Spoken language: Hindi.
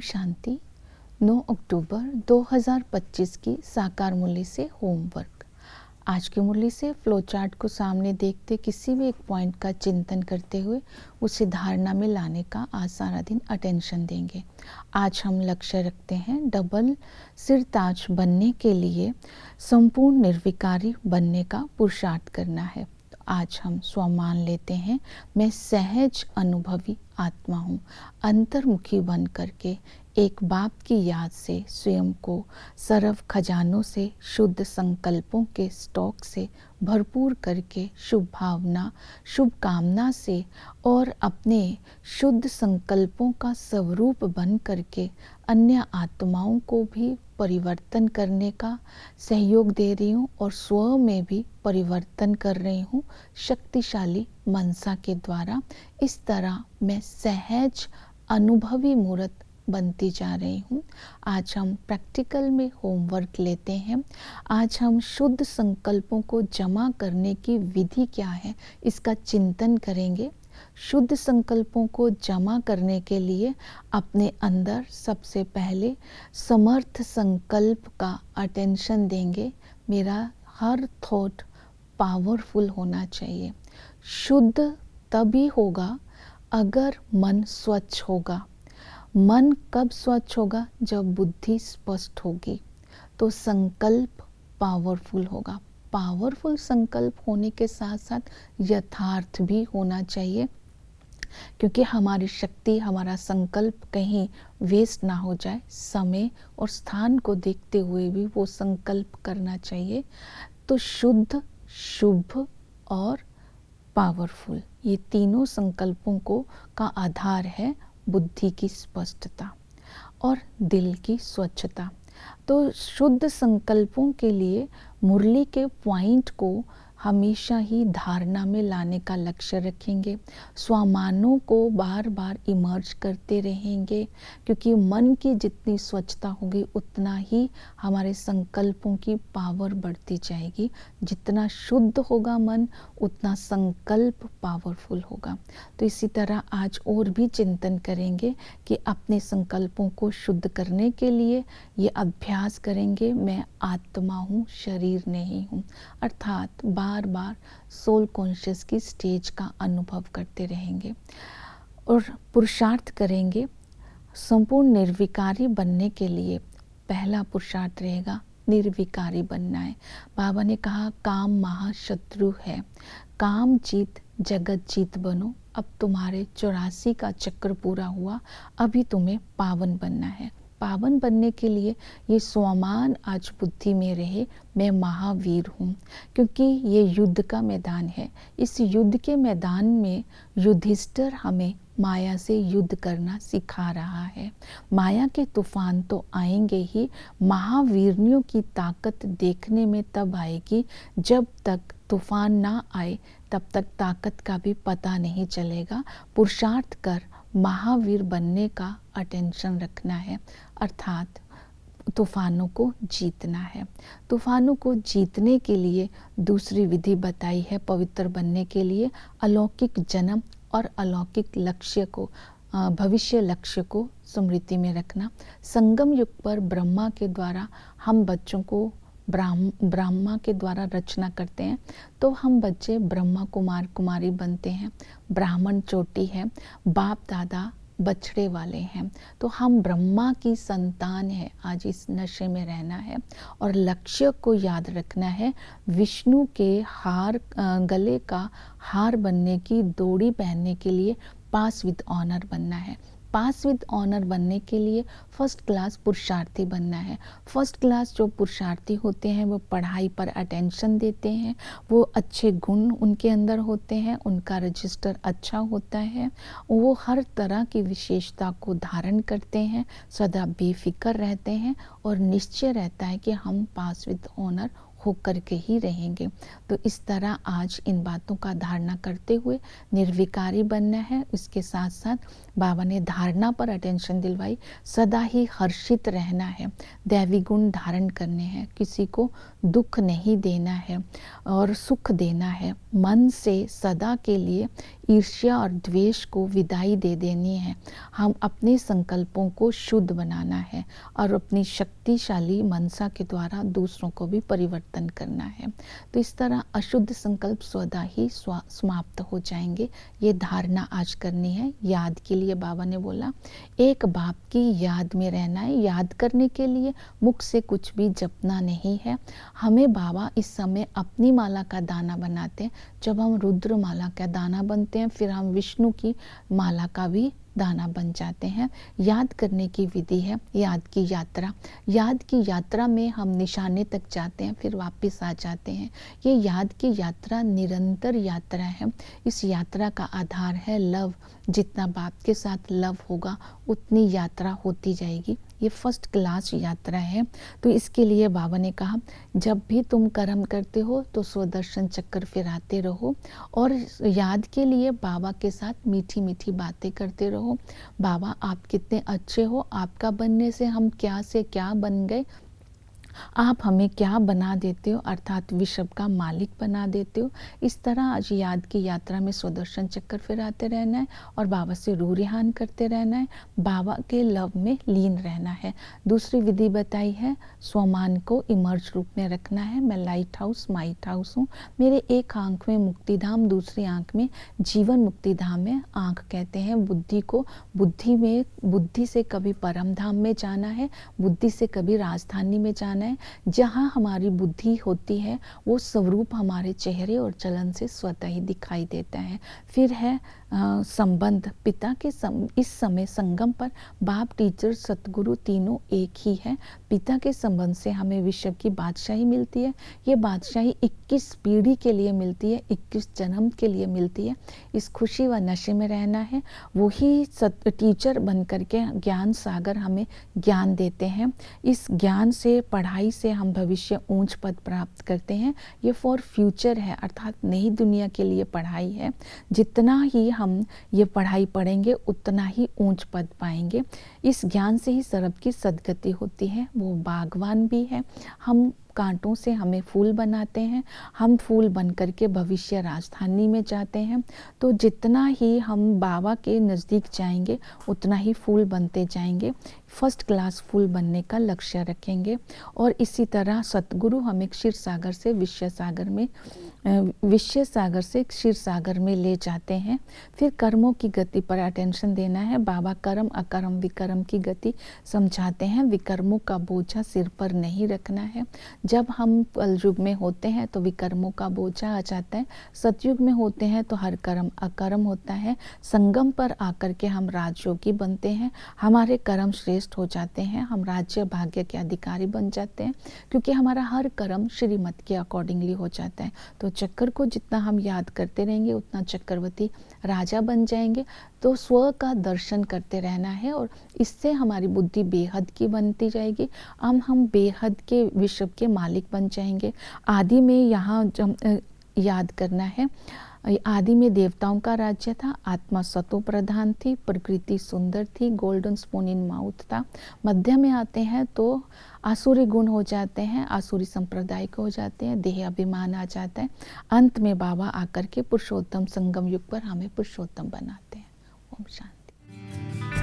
शांति। 9 अक्टूबर 2025 की साकार मुरली से होमवर्क। आज की मुरली से फ्लो चार्ट को सामने देखते किसी भी एक पॉइंट का चिंतन करते हुए उसे धारणा में लाने का आज सारा दिन अटेंशन देंगे। आज हम लक्ष्य रखते हैं डबल सिरताज बनने के लिए संपूर्ण निर्विकारी बनने का पुरुषार्थ करना है। तो आज हम स्वमान लेते हैं, मैं सहज अनुभवी आत्मा हूँ। अंतर्मुखी बन करके एक बाप की याद से स्वयं को सर्व खजानों से, शुद्ध संकल्पों के स्टॉक से भरपूर करके शुभ भावना, शुभ कामना से और अपने शुद्ध संकल्पों का स्वरूप बन करके अन्य आत्माओं को भी परिवर्तन करने का सहयोग दे रही हूँ और स्व में भी परिवर्तन कर रही हूँ शक्तिशाली मनसा के द्वारा। इस तरह मैं सहज अनुभवी मूर्त बनती जा रही हूँ। आज हम प्रैक्टिकल में होमवर्क लेते हैं। आज हम शुद्ध संकल्पों को जमा करने की विधि क्या है इसका चिंतन करेंगे। शुद्ध संकल्पों को जमा करने के लिए अपने अंदर सबसे पहले समर्थ संकल्प का अटेंशन देंगे। मेरा हर थॉट पावरफुल होना चाहिए। शुद्ध तभी होगा अगर मन स्वच्छ होगा। मन कब स्वच्छ होगा? जब बुद्धि स्पष्ट होगी। तो संकल्प पावरफुल होगा। पावरफुल संकल्प होने के साथ साथ यथार्थ भी होना चाहिए, क्योंकि हमारी शक्ति, हमारा संकल्प कहीं वेस्ट ना हो जाए। समय और स्थान को देखते हुए भी वो संकल्प करना चाहिए। तो शुद्ध, शुभ और पावरफुल, ये तीनों संकल्पों को का आधार है बुद्धि की स्पष्टता और दिल की स्वच्छता। तो शुद्ध संकल्पों के लिए मुरली के पॉइंट को हमेशा ही धारणा में लाने का लक्ष्य रखेंगे। स्वमानों को बार बार इमर्ज करते रहेंगे, क्योंकि मन की जितनी स्वच्छता होगी उतना ही हमारे संकल्पों की पावर बढ़ती जाएगी। जितना शुद्ध होगा मन, उतना संकल्प पावरफुल होगा। तो इसी तरह आज और भी चिंतन करेंगे कि अपने संकल्पों को शुद्ध करने के लिए ये अभ्यास करेंगे, मैं आत्मा हूँ, शरीर नहीं हूँ। अर्थात बार बार सोल कॉन्शियस की स्टेज का अनुभव करते रहेंगे और पुरुषार्थ करेंगे संपूर्ण निर्विकारी बनने के लिए। पहला पुरुषार्थ रहेगा निर्विकारी बनना है। बाबा ने कहा काम महाशत्रु है, काम जीत जगत जीत बनो। अब तुम्हारे 84 का चक्र पूरा हुआ, अभी तुम्हें पावन बनना है। पावन बनने के लिए ये स्वमान आज बुद्धि में रहे, मैं महावीर हूँ, क्योंकि ये युद्ध का मैदान है। इस युद्ध के मैदान में युधिष्ठिर हमें माया से युद्ध करना सिखा रहा है। माया के तूफान तो आएंगे ही, महावीरनियों की ताकत देखने में तब आएगी। जब तक तूफान ना आए तब तक ताकत का भी पता नहीं चलेगा। पुरुषार्थ कर महावीर बनने का अटेंशन रखना है, अर्थात तूफानों को जीतना है। तूफानों को जीतने के लिए दूसरी विधि बताई है पवित्र बनने के लिए। अलौकिक जन्म और अलौकिक लक्ष्य को, भविष्य लक्ष्य को स्मृति में रखना। संगम युग पर ब्रह्मा के द्वारा हम बच्चों को ब्रह्मा के द्वारा रचना करते हैं, तो हम बच्चे ब्रह्मा कुमार कुमारी बनते हैं। ब्राह्मण चोटी है, बाप दादा बछड़े वाले हैं, तो हम ब्रह्मा की संतान है। आज इस नशे में रहना है और लक्ष्य को याद रखना है। विष्णु के हार, गले का हार बनने की डोरी पहनने के लिए पास विद ऑनर बनना है। पास विद ऑनर बनने के लिए फर्स्ट क्लास पुरुषार्थी बनना है। फर्स्ट क्लास जो पुरुषार्थी होते हैं वो पढ़ाई पर अटेंशन देते हैं, वो अच्छे गुण उनके अंदर होते हैं, उनका रजिस्टर अच्छा होता है, वो हर तरह की विशेषता को धारण करते हैं, सदा बेफिक्र रहते हैं और निश्चय रहता है कि हम पास विद ऑनर होकर के ही रहेंगे। तो इस तरह आज इन बातों का धारणा करते हुए निर्विकारी बनना है। इसके साथ साथ बाबा ने धारणा पर अटेंशन दिलवाई, सदा ही हर्षित रहना है, दैवी गुण धारण करने हैं, किसी को दुख नहीं देना है और सुख देना है। मन से सदा के लिए ईर्ष्या और द्वेष को विदाई दे देनी है। हम अपने संकल्पों को शुद्ध बनाना है और अपनी शक्तिशाली मनसा के द्वारा दूसरों को भी परिवर्तन करना है। तो इस तरह अशुद्ध संकल्प स्वतः ही समाप्त हो जाएंगे। ये धारणा आज करनी है। याद के लिए बाबा ने बोला, एक बाप की याद में रहना है। याद करने के लिए मुख से कुछ भी जपना नहीं है। हमें बाबा इस समय अपनी माला का दाना बनाते हैं। जब हम रुद्र माला का दाना बनते हैं, फिर हम विष्णु की माला का भी दाना बन जाते हैं। याद करने की विधि है याद की यात्रा। याद की यात्रा में हम निशाने तक जाते हैं, फिर वापस आ जाते हैं। ये याद की यात्रा निरंतर यात्रा है। इस यात्रा का आधार है लव। जितना बाप के साथ लव होगा उतनी यात्रा होती जाएगी। ये फर्स्ट क्लास यात्रा है। तो इसके लिए बाबा ने कहा, जब भी तुम कर्म करते हो तो स्वदर्शन चक्कर फिराते रहो और याद के लिए बाबा के साथ मीठी मीठी बातें करते रहो। बाबा आप कितने अच्छे हो, आपका बनने से हम क्या से क्या बन गए, आप हमें क्या बना देते हो, अर्थात विश्व का मालिक बना देते हो। इस तरह आज याद की यात्रा में स्वदर्शन चक्कर फिराते रहना है और बाबा से रूह रिहान करते रहना है, बाबा के लव में लीन रहना है। दूसरी विधि बताई है, स्वमान को इमर्ज रूप में रखना है। मैं लाइट हाउस माइट हाउस हूँ। मेरे एक आंख में मुक्ति धाम, दूसरी आंख में जीवन मुक्ति धाम है। आंख कहते हैं बुद्धि को। बुद्धि से कभी परम धाम में जाना है, बुद्धि से कभी राजधानी में जाना है। जहाँ हमारी बुद्धि होती है वो स्वरूप हमारे चेहरे और चलन से स्वतः ही दिखाई देता है। फिर है संबंध पिता के इस समय संगम पर बाप, टीचर, सतगुरु तीनों एक ही है। पिता के संबंध से हमें विश्व की बादशाही मिलती है। ये बादशाही 21 पीढ़ी के लिए मिलती है, 21 जन्म के लिए मिलती है। इस खुशी व नशे में रहना है। वही टीचर बन करके ज्ञान सागर हमें ज्ञान देते हैं। इस ज्ञान से, पढ़ाई से हम भविष्य ऊंच पद प्राप्त करते हैं। ये फॉर फ्यूचर है, अर्थात नई दुनिया के लिए पढ़ाई है। जितना ही हम ये पढ़ाई पढ़ेंगे उतना ही ऊंच पद पाएंगे। इस ज्ञान से ही सर्व की सद्गति होती है। वो बागवान भी है। हम कांटों से हमें फूल बनाते हैं। हम फूल बन करके भविष्य राजधानी में जाते हैं। तो जितना ही हम बाबा के नज़दीक जाएंगे उतना ही फूल बनते जाएंगे। फर्स्ट क्लास फूल बनने का लक्ष्य रखेंगे। और इसी तरह सतगुरु हमें क्षीर सागर से विश्व सागर में ले जाते हैं। फिर कर्मों की गति पर अटेंशन देना है। बाबा कर्म अकर्म विकर्म की गति समझाते हैं। विकर्मों का बोझा सिर पर नहीं रखना है। जब हम कलयुग में होते हैं तो विकर्मों का बोझा आ जाता है। सतयुग में होते हैं तो हर कर्म अकर्म होता है। संगम पर आकर के हम राजयोगी बनते हैं। हमारे कर्म श्रेष्ठ हो जाते हैं। हम राज्य भाग्य के अधिकारी बन जाते हैं, क्योंकि हमारा हर कर्म श्रीमत के अकॉर्डिंगली हो जाता है। तो चक्कर को जितना हम याद करते रहेंगे उतना चक्रवर्ती राजा बन जाएंगे। तो स्व का दर्शन करते रहना है और इससे हमारी बुद्धि बेहद की बनती जाएगी। हम बेहद के विश्व के मालिक बन जाएंगे। आदि में यहाँ याद करना है, आदि में देवताओं का राज्य था। आत्मा सतो प्रधान थी, प्रकृति सुंदर थी, गोल्डन स्पून इन माउथ था। मध्य में आते हैं तो आसुरी गुण हो जाते हैं, आसुरी संप्रदाय को हो जाते हैं, देह अभिमान आ जाता है। अंत में बाबा आकर के पुरुषोत्तम संगम युग पर हमें पुरुषोत्तम बनाते हैं। ओम शांति।